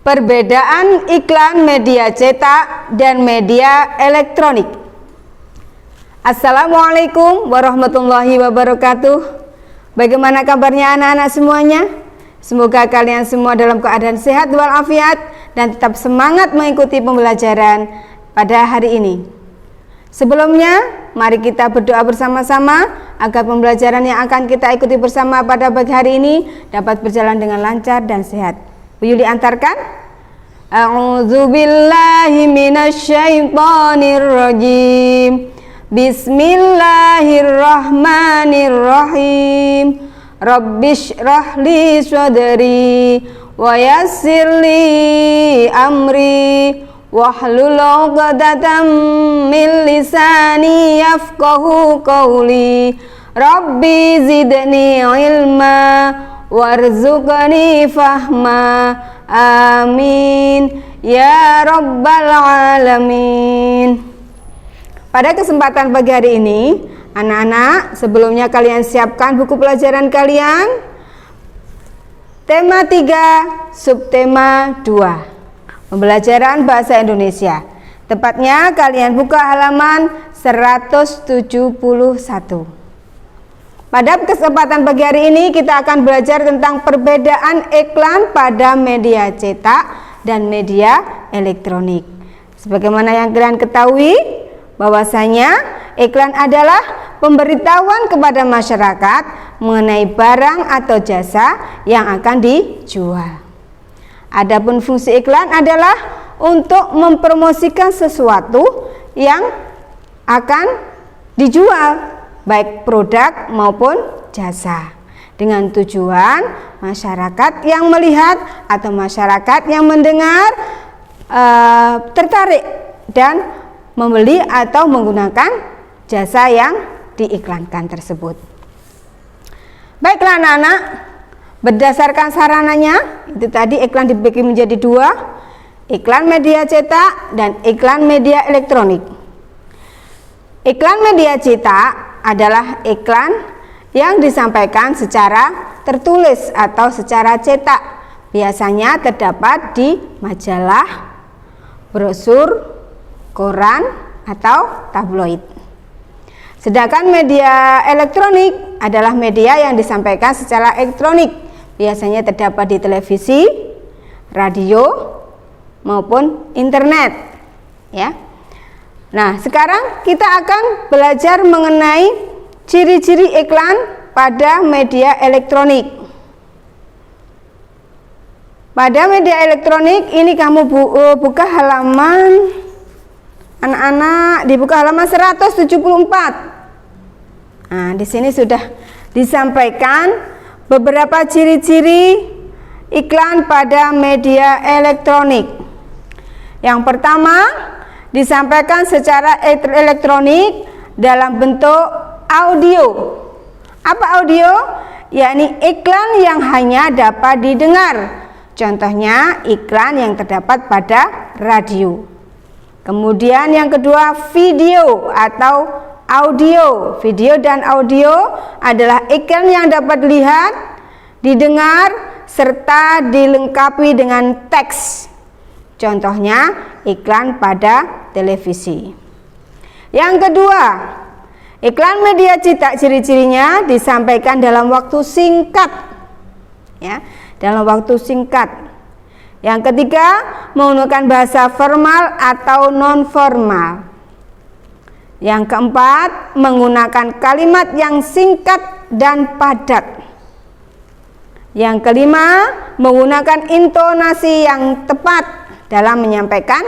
Perbedaan iklan media cetak dan media elektronik. Assalamualaikum warahmatullahi wabarakatuh. Bagaimana kabarnya anak-anak semuanya? Semoga kalian semua dalam keadaan sehat walafiat dan tetap semangat mengikuti pembelajaran pada hari ini. Sebelumnya, mari kita berdoa bersama-sama agar pembelajaran yang akan kita ikuti bersama pada pagi hari ini dapat berjalan dengan lancar dan sehat. Bu Yuli antarkan. A'udzubillahi minasyaitonir rajim. Bismillahirrahmanirrahim. Rabbishrah li sadri wa yassir li amri wahlul 'uqdatam min lisani yafqahu qawli. Rabbi zidni ilma warzuqni fahma. Amin ya rabbal alamin. Pada kesempatan pagi hari ini, anak-anak, sebelumnya kalian siapkan buku pelajaran kalian. Tema 3, subtema 2, pembelajaran bahasa Indonesia. Tepatnya kalian buka halaman 171. Pada kesempatan pagi hari ini kita akan belajar tentang perbedaan iklan pada media cetak dan media elektronik. Sebagaimana yang kalian ketahui, bahwasanya iklan adalah pemberitahuan kepada masyarakat mengenai barang atau jasa yang akan dijual. Adapun fungsi iklan adalah untuk mempromosikan sesuatu yang akan dijual, baik produk maupun jasa, dengan tujuan masyarakat yang melihat atau masyarakat yang mendengar tertarik dan membeli atau menggunakan jasa yang diiklankan tersebut. Baiklah anak-anak, berdasarkan sarananya, itu tadi iklan dibagi menjadi 2, iklan media cetak dan iklan media elektronik. Iklan media cetak adalah iklan yang disampaikan secara tertulis atau secara cetak. Biasanya terdapat di majalah, brosur, koran, atau tabloid. Sedangkan media elektronik adalah media yang disampaikan secara elektronik. Biasanya terdapat di televisi, radio, maupun internet. Ya. Nah, sekarang kita akan belajar mengenai ciri-ciri iklan pada media elektronik. Pada media elektronik ini kamu buka halaman, anak-anak dibuka halaman 174. Nah, di sini sudah disampaikan beberapa ciri-ciri iklan pada media elektronik. Yang pertama, disampaikan secara elektronik dalam bentuk audio. Apa audio? Yakni iklan yang hanya dapat didengar. Contohnya iklan yang terdapat pada radio. Kemudian yang kedua, video atau audio. Video dan audio adalah iklan yang dapat dilihat, didengar, serta dilengkapi dengan teks. Contohnya iklan pada televisi. Yang kedua, iklan media cetak ciri-cirinya disampaikan dalam waktu singkat. Ya, dalam waktu singkat. Yang ketiga, menggunakan bahasa formal atau non formal. Yang keempat, menggunakan kalimat yang singkat dan padat. Yang kelima, menggunakan intonasi yang tepat dalam menyampaikan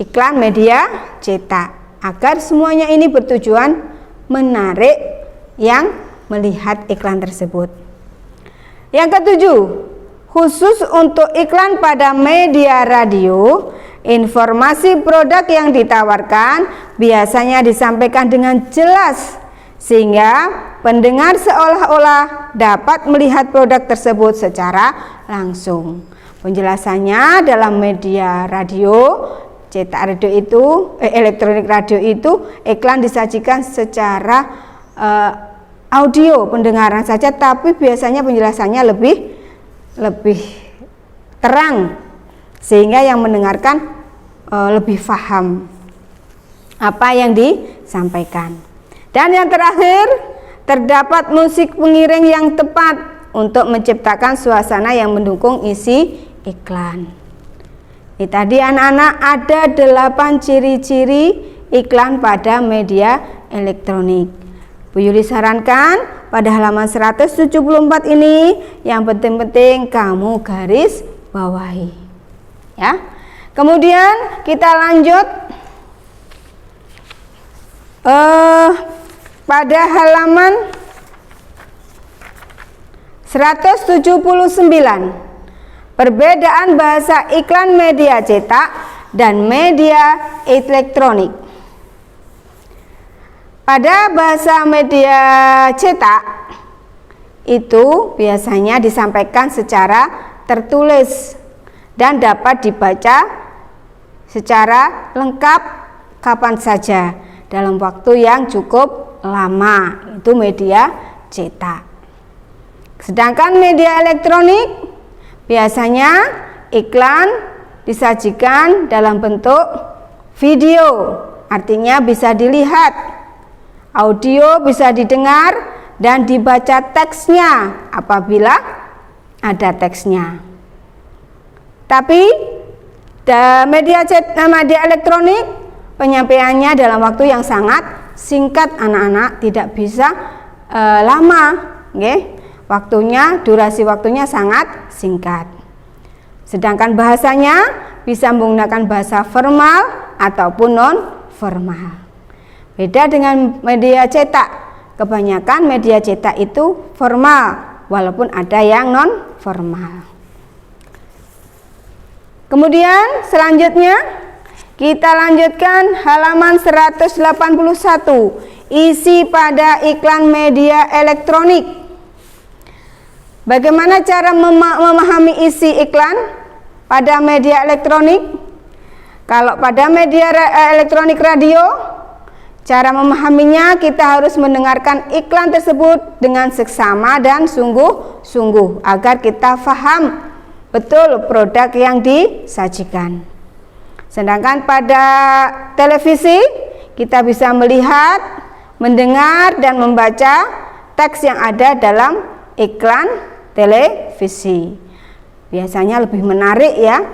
iklan media cetak, agar semuanya ini bertujuan menarik yang melihat iklan tersebut. Yang ketujuh, khusus untuk iklan pada media radio, informasi produk yang ditawarkan biasanya disampaikan dengan jelas sehingga pendengar seolah-olah dapat melihat produk tersebut secara langsung. Penjelasannya dalam media radio, cetak radio itu, elektronik radio itu, iklan disajikan secara audio pendengaran saja, tapi biasanya penjelasannya lebih terang sehingga yang mendengarkan lebih paham apa yang disampaikan. Dan yang terakhir, terdapat musik pengiring yang tepat untuk menciptakan suasana yang mendukung isi iklan. Ini tadi anak-anak ada 8 ciri-ciri iklan pada media elektronik. Bu Yuli sarankan pada halaman 174 ini yang penting-penting kamu garis bawahi. Ya. Kemudian kita lanjut pada halaman 179, perbedaan bahasa iklan media cetak dan media elektronik. Pada bahasa media cetak itu biasanya disampaikan secara tertulis dan dapat dibaca secara lengkap kapan saja dalam waktu yang cukup lama, itu media cetak. Sedangkan media elektronik biasanya iklan disajikan dalam bentuk video, artinya bisa dilihat, audio bisa didengar dan dibaca teksnya apabila ada teksnya. Tapi media elektronik penyampaiannya dalam waktu yang sangat singkat anak-anak, tidak bisa lama, okay? Durasi waktunya sangat singkat. Sedangkan bahasanya bisa menggunakan bahasa formal ataupun non formal. Beda dengan media cetak, kebanyakan media cetak itu formal walaupun ada yang non formal. Kemudian selanjutnya kita lanjutkan halaman 181, isi pada iklan media elektronik. Bagaimana cara memahami isi iklan pada media elektronik? Kalau pada media elektronik radio, cara memahaminya kita harus mendengarkan iklan tersebut dengan seksama dan sungguh-sungguh agar kita paham betul produk yang disajikan. Sedangkan pada televisi kita bisa melihat, mendengar dan membaca teks yang ada dalam iklan televisi. Biasanya lebih menarik ya,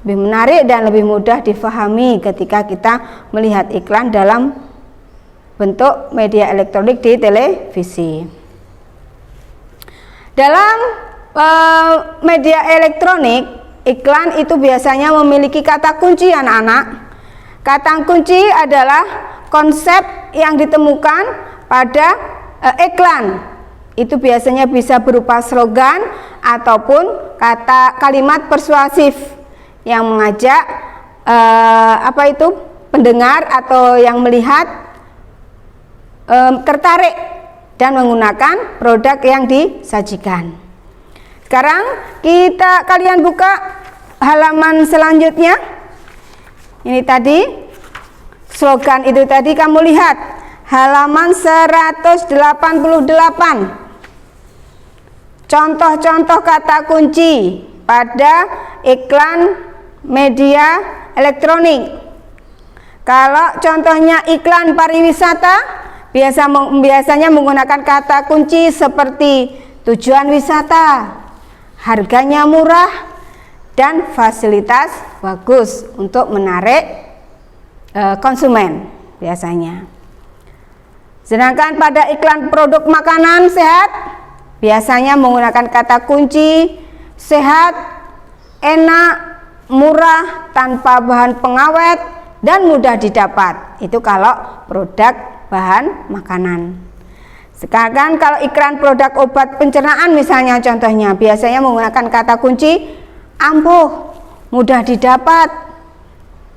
lebih menarik dan lebih mudah difahami ketika kita melihat iklan dalam bentuk media elektronik di televisi. Dalam media elektronik, iklan itu biasanya memiliki kata kunci anak-anak. Kata kunci adalah konsep yang ditemukan pada iklan. Itu biasanya bisa berupa slogan ataupun kalimat persuasif yang mengajak pendengar atau yang melihat tertarik dan menggunakan produk yang disajikan. Sekarang kalian buka halaman selanjutnya. Ini tadi slogan itu tadi kamu lihat halaman 188. Contoh-contoh kata kunci pada iklan media elektronik. Kalau contohnya iklan pariwisata, biasanya menggunakan kata kunci seperti tujuan wisata, harganya murah, dan fasilitas bagus untuk menarik konsumen biasanya. Sedangkan pada iklan produk makanan sehat biasanya menggunakan kata kunci sehat, enak, murah, tanpa bahan pengawet, dan mudah didapat. Itu kalau produk bahan makanan. Sekarang kalau iklan produk obat pencernaan misalnya contohnya biasanya menggunakan kata kunci ampuh, mudah didapat,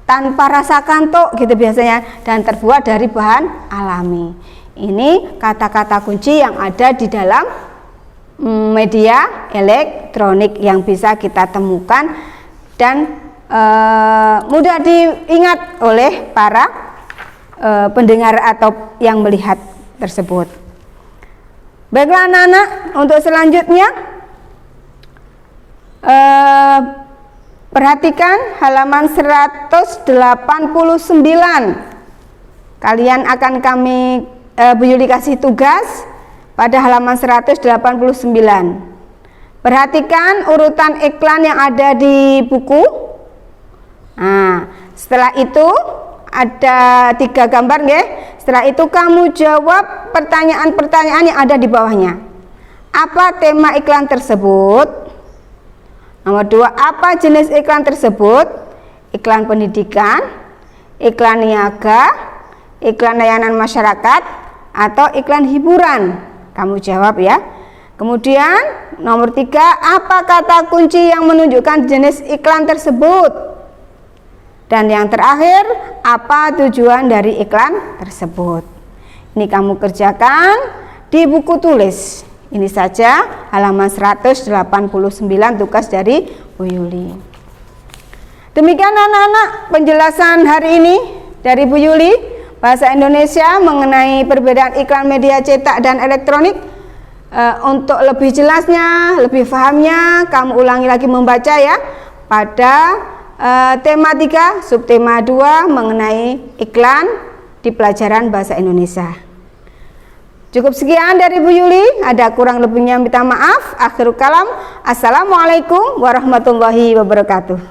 tanpa rasa kantuk gitu biasanya, dan terbuat dari bahan alami. Ini kata-kata kunci yang ada di dalam media elektronik yang bisa kita temukan dan mudah diingat oleh para pendengar atau yang melihat tersebut. Baiklah anak-anak, untuk selanjutnya Perhatikan halaman 189. Kalian akan Bu Yuli kasih tugas pada halaman 189. Perhatikan urutan iklan yang ada di buku. Nah, setelah itu ada 3 gambar nggih. Setelah itu kamu jawab pertanyaan-pertanyaan yang ada di bawahnya. Apa tema iklan tersebut? Nomor 2, apa jenis iklan tersebut? Iklan pendidikan, iklan niaga, iklan layanan masyarakat, atau iklan hiburan? Kamu jawab ya. Kemudian nomor 3, apa kata kunci yang menunjukkan jenis iklan tersebut? Dan yang terakhir, apa tujuan dari iklan tersebut? Ini kamu kerjakan di buku tulis. Ini saja halaman 189 tugas dari Bu Yuli. Demikian anak-anak penjelasan hari ini dari Bu Yuli bahasa Indonesia mengenai perbedaan iklan media cetak dan elektronik. Untuk lebih jelasnya, lebih pahamnya, kamu ulangi lagi membaca ya pada tema 3, subtema 2 mengenai iklan di pelajaran bahasa Indonesia. Cukup sekian dari Bu Yuli, ada kurang lebihnya minta maaf. Akhirul kalam, assalamualaikum warahmatullahi wabarakatuh.